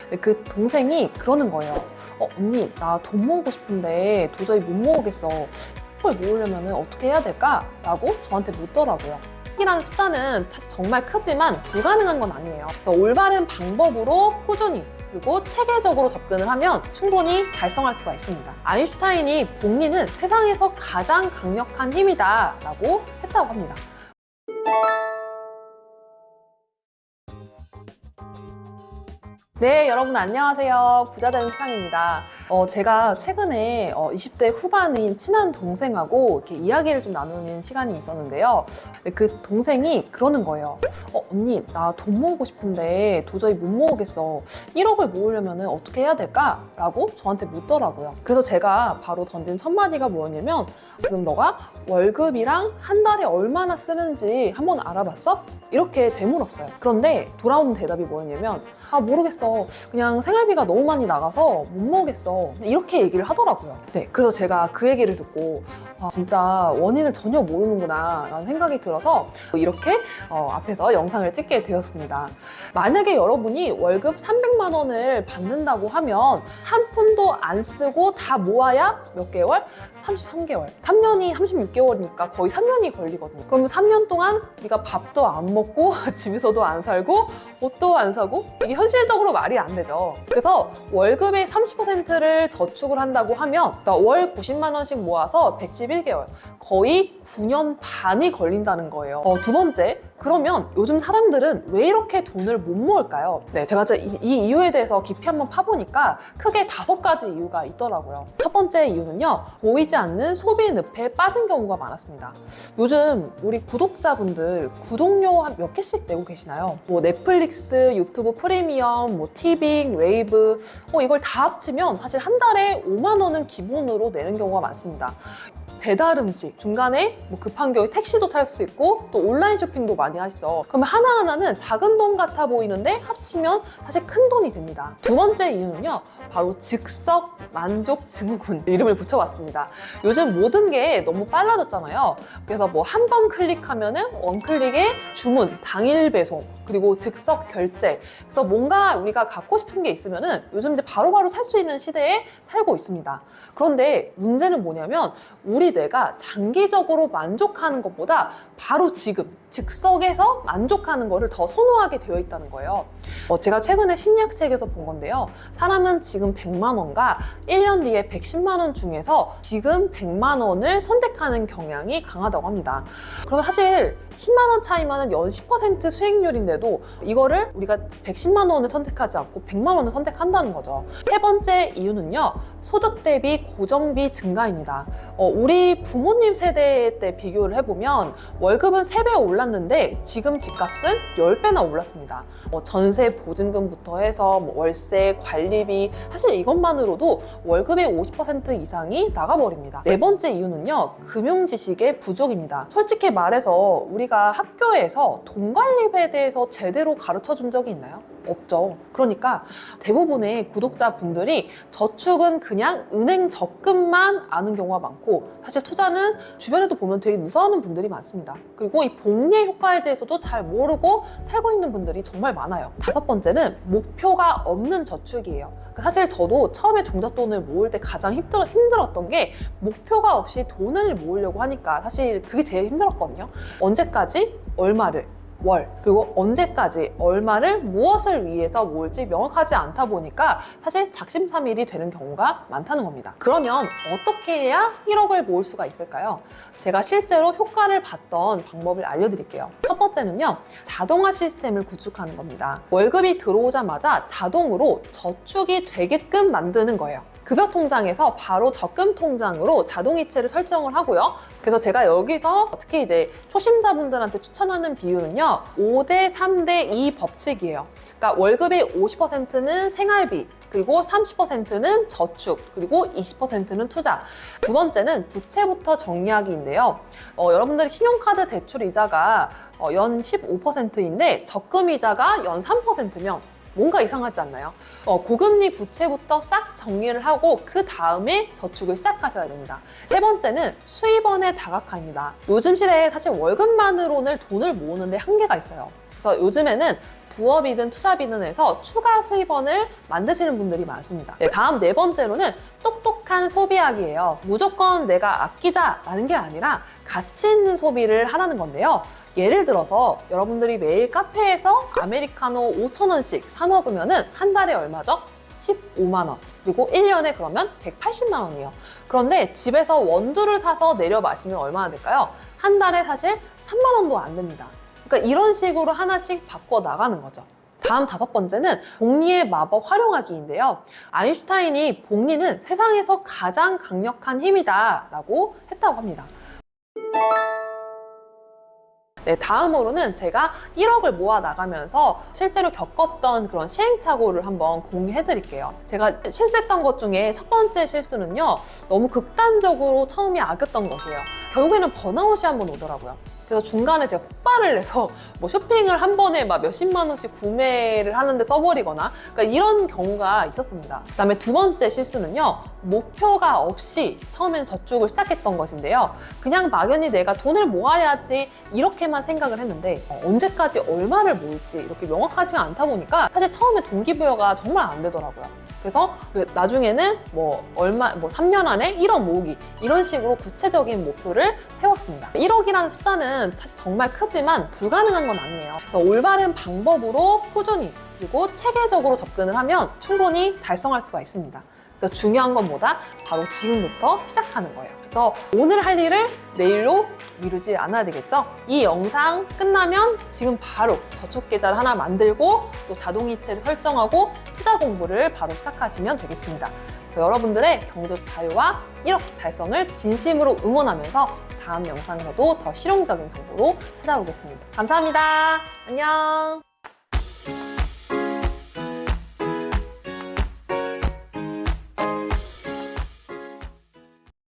근데 그 동생이 그러는 거예요. 언니, 나 돈 모으고 싶은데 도저히 못 모으겠어. 이걸 모으려면 어떻게 해야 될까? 라고 저한테 묻더라고요. 이라는 숫자는 사실 정말 크지만 불가능한 건 아니에요. 그래서 올바른 방법으로 꾸준히 그리고 체계적으로 접근을 하면 충분히 달성할 수가 있습니다. 아인슈타인이 복리는 세상에서 가장 강력한 힘이다 라고 했다고 합니다. 네, 여러분 안녕하세요. 부자되는 세상입니다. 제가 최근에 20대 후반인 친한 동생하고 이렇게 이야기를 좀 나누는 시간이 있었는데요. 그 동생이 그러는 거예요. 언니, 나 돈 모으고 싶은데 도저히 못 모으겠어. 1억을 모으려면 어떻게 해야 될까? 라고 저한테 묻더라고요. 그래서 제가 바로 던진 첫 마디가 뭐였냐면, 지금 너가 월급이랑 한 달에 얼마나 쓰는지 한번 알아봤어? 이렇게 되물었어요. 그런데 돌아오는 대답이 뭐였냐면, 모르겠어. 그냥 생활비가 너무 많이 나가서 못 모으겠어. 이렇게 얘기를 하더라고요. 네, 그래서 제가 그 얘기를 듣고 진짜 원인을 전혀 모르는구나 라는 생각이 들어서 이렇게 앞에서 영상을 찍게 되었습니다. 만약에 여러분이 월급 300만 원을 받는다고 하면 한 푼도 안 쓰고 다 모아야 몇 개월? 33개월. 3년이 36개월이니까 거의 3년이 걸리거든요. 그러면 3년 동안 네가 밥도 안 먹고 집에서도 안 살고 옷도 안 사고 이게 현실적으로 말이 안 되죠. 그래서 월급의 30%를 저축을 한다고 하면 월 90만 원씩 모아서 111개월. 거의 9년 반이 걸린다는 거예요. 두 번째, 그러면 요즘 사람들은 왜 이렇게 돈을 못 모을까요? 네, 제가 이 이유에 대해서 깊이 한번 파보니까 크게 5가지 이유가 있더라고요. 첫 번째 이유는요, 보이지 않는 소비 늪에 빠진 경우가 많았습니다. 요즘 우리 구독자분들 구독료 한 몇 개씩 내고 계시나요? 뭐 넷플릭스, 유튜브 프리미엄, 뭐 티빙, 웨이브 이걸 다 합치면 사실 한 달에 5만 원은 기본으로 내는 경우가 많습니다. 배달 음식, 중간에 뭐 급한 경우에 택시도 탈 수 있고 또 온라인 쇼핑도 많이 하시죠. 그러면 하나하나는 작은 돈 같아 보이는데 합치면 사실 큰 돈이 됩니다. 두 번째 이유는요, 바로 즉석 만족 증후군 이름을 붙여봤습니다. 요즘 모든 게 너무 빨라졌잖아요. 그래서 뭐 한 번 클릭하면은 원클릭에 주문, 당일 배송, 그리고 즉석 결제. 그래서 뭔가 우리가 갖고 싶은 게 있으면은 요즘 이제 바로바로 살 수 있는 시대에 살고 있습니다. 그런데 문제는 뭐냐면 우리 뇌가 장기적으로 만족하는 것보다 바로 지금 즉석에서 만족하는 거를 더 선호하게 되어 있다는 거예요. 제가 최근에 심리학책에서 본 건데요. 사람은 지금 100만 원과 1년 뒤에 110만 원 중에서 지금 100만 원을 선택하는 경향이 강하다고 합니다. 그럼 사실 10만 원 차이면 연 10% 수익률인데도 이거를 우리가 110만 원을 선택하지 않고 100만 원을 선택한다는 거죠. 세 번째 이유는요, 소득 대비 고정비 증가입니다. 우리 부모님 세대 때 비교를 해보면 월급은 3배 올랐는데 지금 집값은 10배나 올랐습니다. 전세 보증금부터 해서 월세, 관리비, 사실 이것만으로도 월급의 50% 이상이 나가버립니다. 네 번째 이유는요, 금융 지식의 부족입니다. 솔직히 말해서 우리가 학교에서 돈 관리에 대해서 제대로 가르쳐 준 적이 있나요? 없죠. 그러니까 대부분의 구독자분들이 저축은 그냥 은행 적금만 아는 경우가 많고, 사실 투자는 주변에도 보면 되게 무서워하는 분들이 많습니다. 그리고 이 복리의 효과에 대해서도 잘 모르고 살고 있는 분들이 정말 많아요. 다섯 번째는 목표가 없는 저축이에요. 사실 저도 처음에 종잣돈을 모을 때 가장 힘들었던 게 목표가 없이 돈을 모으려고 하니까 사실 그게 제일 힘들었거든요. 언제까지 얼마를, 그리고 언제까지 얼마를 무엇을 위해서 모을지 명확하지 않다 보니까 사실 작심삼일이 되는 경우가 많다는 겁니다. 그러면 어떻게 해야 1억을 모을 수가 있을까요? 제가 실제로 효과를 봤던 방법을 알려드릴게요. 첫 번째는요, 자동화 시스템을 구축하는 겁니다. 월급이 들어오자마자 자동으로 저축이 되게끔 만드는 거예요. 급여 통장에서 바로 적금 통장으로 자동이체를 설정을 하고요. 그래서 제가 여기서 특히 이제 초심자분들한테 추천하는 비율은요, 5대 3대 2 법칙이에요. 그러니까 월급의 50%는 생활비, 그리고 30%는 저축, 그리고 20%는 투자. 두 번째는 부채부터 정리하기인데요. 여러분들이 신용카드 대출 이자가 연 15%인데 적금 이자가 연 3%면 뭔가 이상하지 않나요? 고금리 부채부터 싹 정리를 하고 그 다음에 저축을 시작하셔야 됩니다. 세 번째는 수입원의 다각화입니다. 요즘 시대에 사실 월급만으로는 돈을 모으는데 한계가 있어요. 그래서 요즘에는 부업이든 투잡이든 해서 추가 수입원을 만드시는 분들이 많습니다. 네, 다음 네 번째로는 똑똑한 소비하기예요. 무조건 내가 아끼자라는 게 아니라 가치 있는 소비를 하라는 건데요. 예를 들어서 여러분들이 매일 카페에서 아메리카노 5,000원씩 사 먹으면 한 달에 얼마죠? 15만 원. 그리고 1년에 그러면 180만 원이에요. 그런데 집에서 원두를 사서 내려 마시면 얼마나 될까요? 한 달에 사실 3만 원도 안 됩니다. 그러니까 이런 식으로 하나씩 바꿔 나가는 거죠. 다음 다섯 번째는 복리의 마법 활용하기인데요. 아인슈타인이 복리는 세상에서 가장 강력한 힘이다 라고 했다고 합니다. 네, 다음으로는 제가 1억을 모아 나가면서 실제로 겪었던 그런 시행착오를 한번 공유해 드릴게요. 제가 실수했던 것 중에 첫 번째 실수는요, 너무 극단적으로 처음에 아꼈던 것이에요. 결국에는 번아웃이 한번 오더라고요. 그래서 중간에 제가 폭발을 내서 뭐 쇼핑을 한 번에 막 몇십만 원씩 구매를 하는데 써버리거나, 그러니까 이런 경우가 있었습니다. 그다음에 두 번째 실수는요, 목표가 없이 처음엔 저축을 시작했던 것인데요. 그냥 막연히 내가 돈을 모아야지 이렇게만 생각을 했는데 언제까지 얼마를 모을지 이렇게 명확하지가 않다 보니까 사실 처음에 동기부여가 정말 안 되더라고요. 그래서 나중에는 뭐 3년 안에 1억 모으기 이런 식으로 구체적인 목표를 세웠습니다. 1억이라는 숫자는 사실 정말 크지만 불가능한 건 아니에요. 그래서 올바른 방법으로 꾸준히 그리고 체계적으로 접근을 하면 충분히 달성할 수가 있습니다. 그래서 중요한 건 뭐다? 바로 지금부터 시작하는 거예요. 그래서 오늘 할 일을 내일로 미루지 않아야 되겠죠? 이 영상 끝나면 지금 바로 저축 계좌를 하나 만들고 또 자동이체를 설정하고 투자 공부를 바로 시작하시면 되겠습니다. 그래서 여러분들의 경제적 자유와 1억 달성을 진심으로 응원하면서 다음 영상에서도 더 실용적인 정보로 찾아오겠습니다. 감사합니다. 안녕.